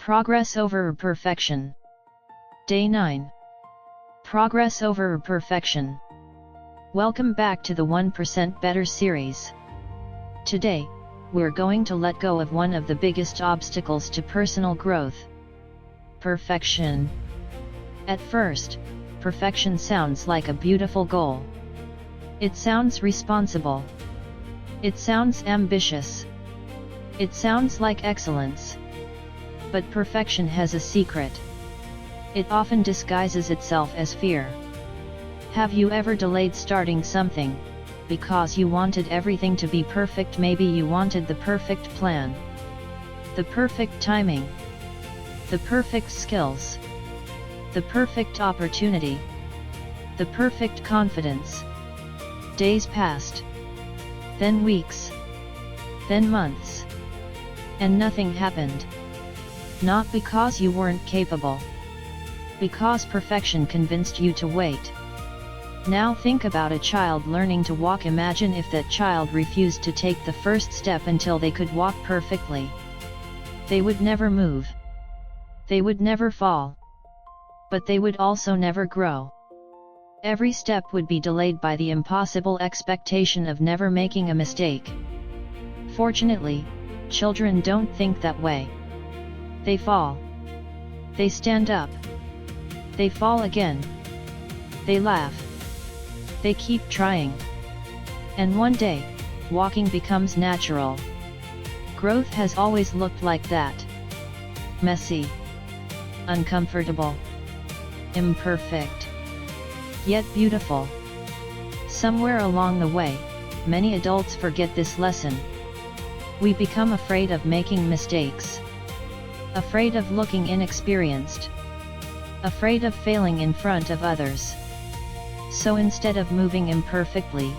Progress over perfection. Day 9. Progress over perfection. Welcome back to the 1% Better series. Today, we're going to let go of one of the biggest obstacles to personal growth: perfection. At first, perfection sounds like a beautiful goal. It sounds responsible. It sounds ambitious. It sounds like excellence. But perfection has a secret. It often disguises itself as fear. Have you ever delayed starting something because you wanted everything to be perfect? Maybe you wanted the perfect plan, the perfect timing, the perfect skills, the perfect opportunity, the perfect confidence. Days passed, then weeks, then months, and nothing happened. Not because you weren't capable, because perfection convinced you to wait. Now think about a child learning to walk. Imagine if that child refused to take the first step until they could walk perfectly. They would never move. They would never fall. But they would also never grow. Every step would be delayed by the impossible expectation of never making a mistake. Fortunately, children don't think that way. They fall. They stand up. They fall again. They laugh. They keep trying. And one day, walking becomes natural. Growth has always looked like that. Messy. Uncomfortable. Imperfect. Yet beautiful. Somewhere along the way, many adults forget this lesson. We become afraid of making mistakes. Afraid of looking inexperienced. Afraid of failing in front of others. So instead of moving imperfectly,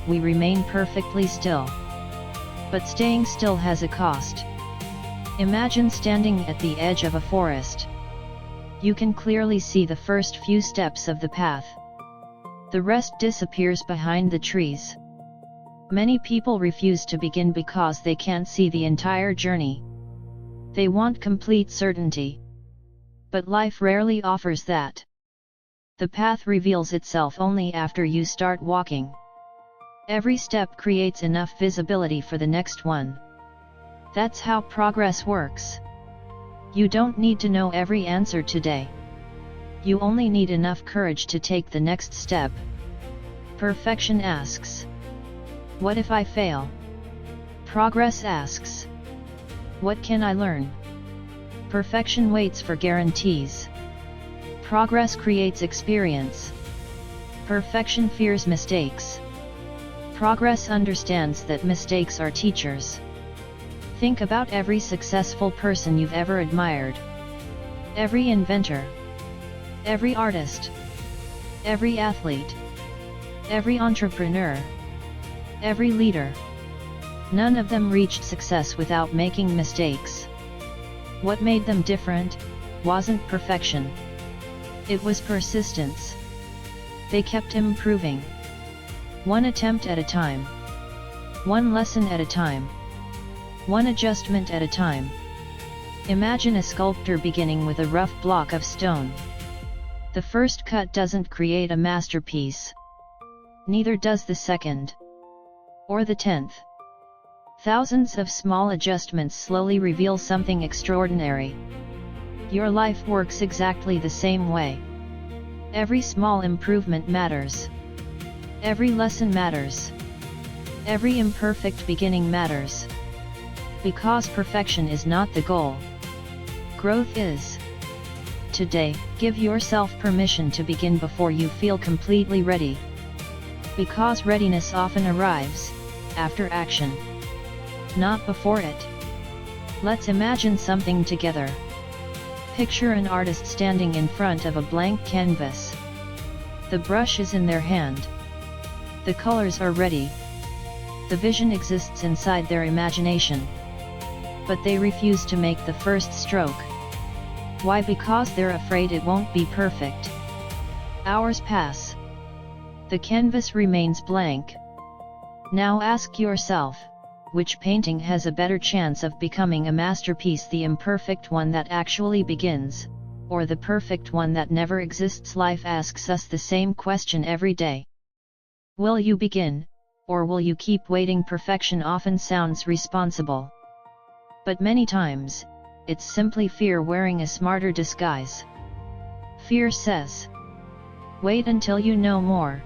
we remain perfectly still. But staying still has a cost. Imagine standing at the edge of a forest. You can clearly see the first few steps of the path. The rest disappears behind the trees. Many people refuse to begin because they can't see the entire journey. They want complete certainty. But life rarely offers that. The path reveals itself only after you start walking. Every step creates enough visibility for the next one. That's how progress works. You don't need to know every answer today. You only need enough courage to take the next step. Perfection asks, what if I fail? Progress asks, what can I learn? Perfection waits for guarantees. Progress creates experience. Perfection fears mistakes. Progress understands that mistakes are teachers. Think about every successful person you've ever admired. Every inventor. Every artist. Every athlete. Every entrepreneur. Every leader. None of them reached success without making mistakes. What made them different wasn't perfection. It was persistence. They kept improving. One attempt at a time. One lesson at a time. One adjustment at a time. Imagine a sculptor beginning with a rough block of stone. The first cut doesn't create a masterpiece. Neither does the second. Or the 10th. Thousands of small adjustments slowly reveal something extraordinary. Your life works exactly the same way. Every small improvement matters. Every lesson matters. Every imperfect beginning matters. Because perfection is not the goal. Growth is. Today, give yourself permission to begin before you feel completely ready. Because readiness often arrives after action, not before it. Let's imagine something together. Picture an artist standing in front of a blank canvas. The brush is in their hand. The colors are ready. The vision exists inside their imagination. But they refuse to make the first stroke. Why? Because they're afraid it won't be perfect. Hours pass. The canvas remains blank. Now ask yourself, which painting has a better chance of becoming a masterpiece, the imperfect one that actually begins, or the perfect one that never exists? Life asks us the same question every day. Will you begin, or will you keep waiting? Perfection often sounds responsible. But many times, it's simply fear wearing a smarter disguise. Fear says, wait until you know more.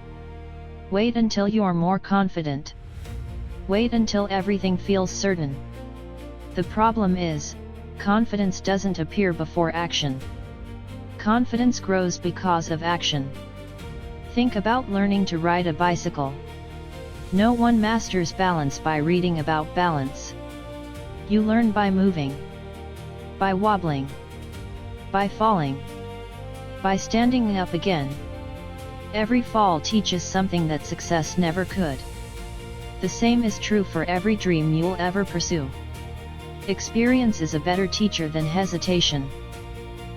Wait until you're more confident. Wait until everything feels certain. The problem is, confidence doesn't appear before action. Confidence grows because of action. Think about learning to ride a bicycle. No one masters balance by reading about balance. You learn by moving, by wobbling, by falling, by standing up again. Every fall teaches something that success never could. The same is true for every dream you'll ever pursue. Experience is a better teacher than hesitation.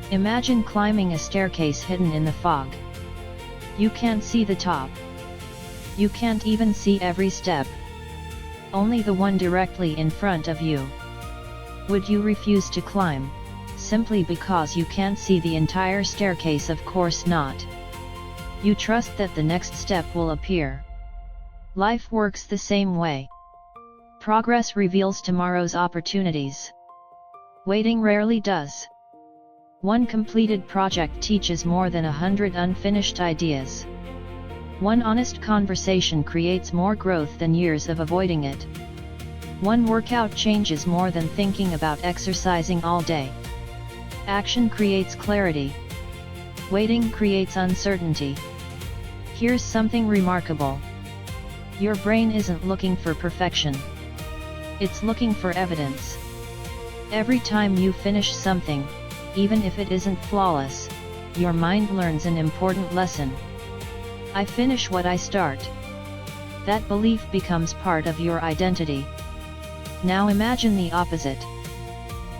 Imagine climbing a staircase hidden in the fog. You can't see the top. You can't even see every step. Only the one directly in front of you. Would you refuse to climb, simply because you can't see the entire staircase? Of course not. You trust that the next step will appear. Life works the same way. Progress reveals tomorrow's opportunities. Waiting rarely does. One completed project teaches more than 100 unfinished ideas. One honest conversation creates more growth than years of avoiding it. One workout changes more than thinking about exercising all day. Action creates clarity. Waiting creates uncertainty. Here's something remarkable. Your brain isn't looking for perfection. It's looking for evidence. Every time you finish something, even if it isn't flawless, your mind learns an important lesson. I finish what I start. That belief becomes part of your identity. Now imagine the opposite.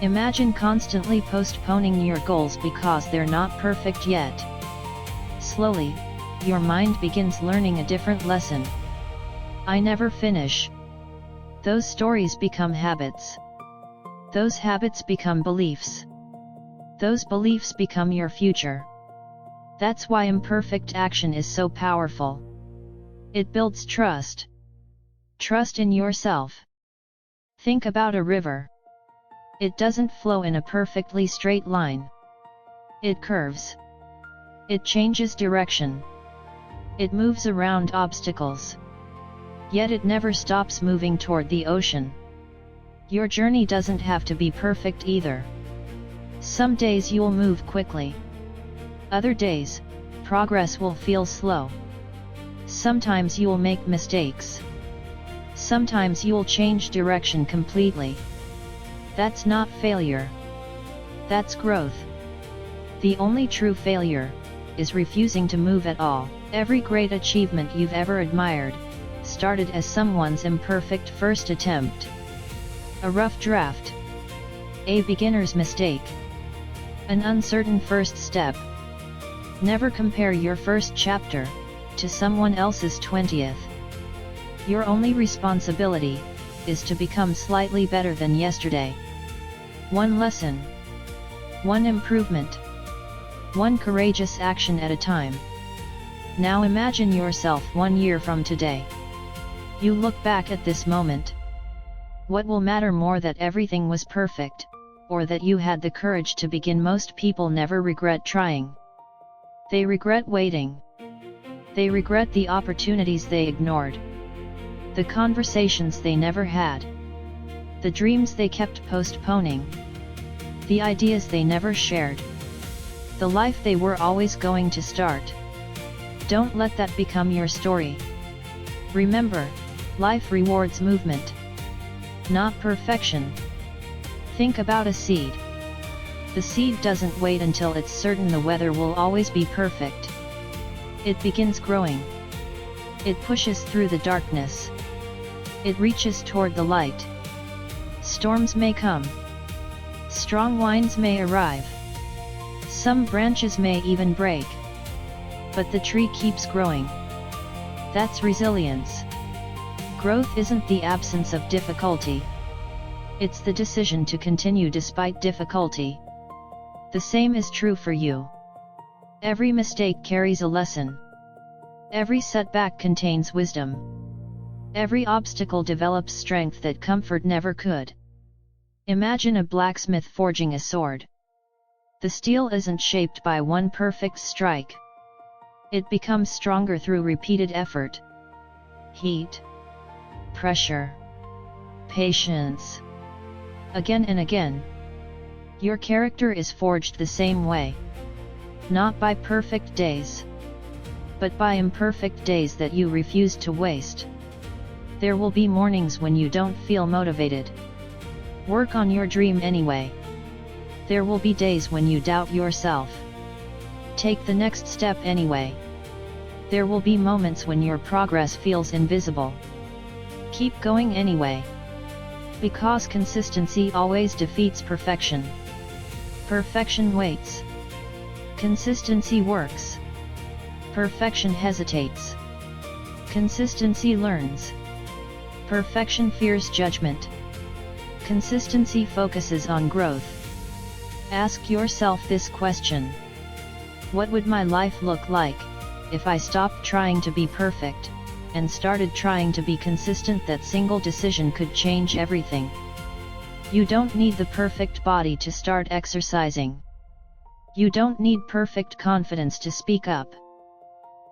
Imagine constantly postponing your goals because they're not perfect yet. Slowly, your mind begins learning a different lesson. I never finish. Those stories become habits. Those habits become beliefs. Those beliefs become your future. That's why imperfect action is so powerful. It builds trust. Trust in yourself. Think about a river. It doesn't flow in a perfectly straight line. It curves. It changes direction. It moves around obstacles. Yet it never stops moving toward the ocean. Your journey doesn't have to be perfect either. Some days you'll move quickly. Other days, progress will feel slow. Sometimes you'll make mistakes. Sometimes you'll change direction completely. That's not failure. That's growth. The only true failure is refusing to move at all. Every great achievement you've ever admired started as someone's imperfect first attempt. A rough draft. A beginner's mistake. An uncertain first step. Never compare your first chapter to someone else's 20th. Your only responsibility is to become slightly better than yesterday. One lesson. One improvement. One courageous action at a time. Now imagine yourself 1 year from today. You look back at this moment. What will matter more, that everything was perfect, or that you had the courage to begin? Most people never regret trying. They regret waiting. They regret the opportunities they ignored. The conversations they never had. The dreams they kept postponing. The ideas they never shared. The life they were always going to start. Don't let that become your story. Remember, life rewards movement, not perfection. Think about a seed. The seed doesn't wait until it's certain the weather will always be perfect. It begins growing. It pushes through the darkness. It reaches toward the light. Storms may come. Strong winds may arrive. Some branches may even break. But the tree keeps growing. That's resilience. Growth isn't the absence of difficulty. It's the decision to continue despite difficulty. The same is true for you. Every mistake carries a lesson. Every setback contains wisdom. Every obstacle develops strength that comfort never could. Imagine a blacksmith forging a sword. The steel isn't shaped by one perfect strike. It becomes stronger through repeated effort. Heat, pressure, patience. Again and again. Your character is forged the same way. Not by perfect days, but by imperfect days that you refuse to waste. There will be mornings when you don't feel motivated. Work on your dream anyway. There will be days when you doubt yourself. Take the next step anyway. There will be moments when your progress feels invisible. Keep going anyway. Because consistency always defeats perfection. Perfection waits. Consistency works. Perfection hesitates. Consistency learns. Perfection fears judgment. Consistency focuses on growth. Ask yourself this question. What would my life look like if I stopped trying to be perfect and started trying to be consistent? That single decision could change everything. You don't need the perfect body to start exercising. You don't need perfect confidence to speak up.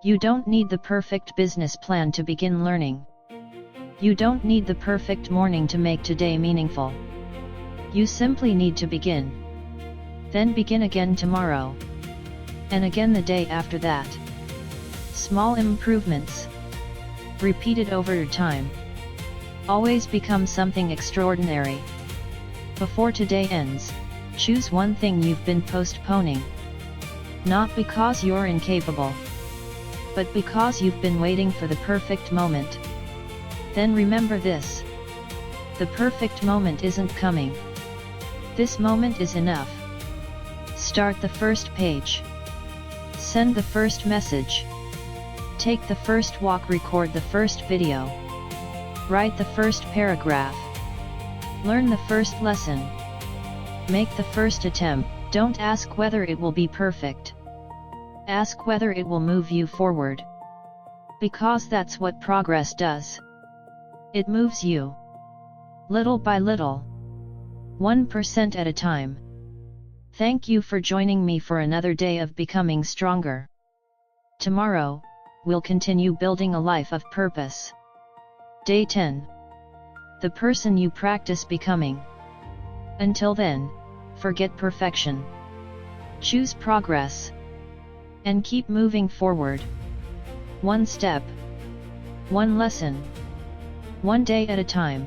You don't need the perfect business plan to begin learning. You don't need the perfect morning to make today meaningful. You simply need to begin. Then begin again tomorrow. And again the day after that. Small improvements, repeated over time, always become something extraordinary. Before today ends, choose one thing you've been postponing. Not because you're incapable, but because you've been waiting for the perfect moment. Then remember this. The perfect moment isn't coming. This moment is enough. Start the first page. Send the first message. Take the first walk, record the first video. Write the first paragraph. Learn the first lesson. Make the first attempt. Don't ask whether it will be perfect. Ask whether it will move you forward. Because that's what progress does. It moves you. Little by little. 1% at a time. Thank you for joining me for another day of becoming stronger. Tomorrow, we'll continue building a life of purpose. Day 10. The person you practice becoming. Until then, forget perfection. Choose progress. And keep moving forward. One step. One lesson. One day at a time.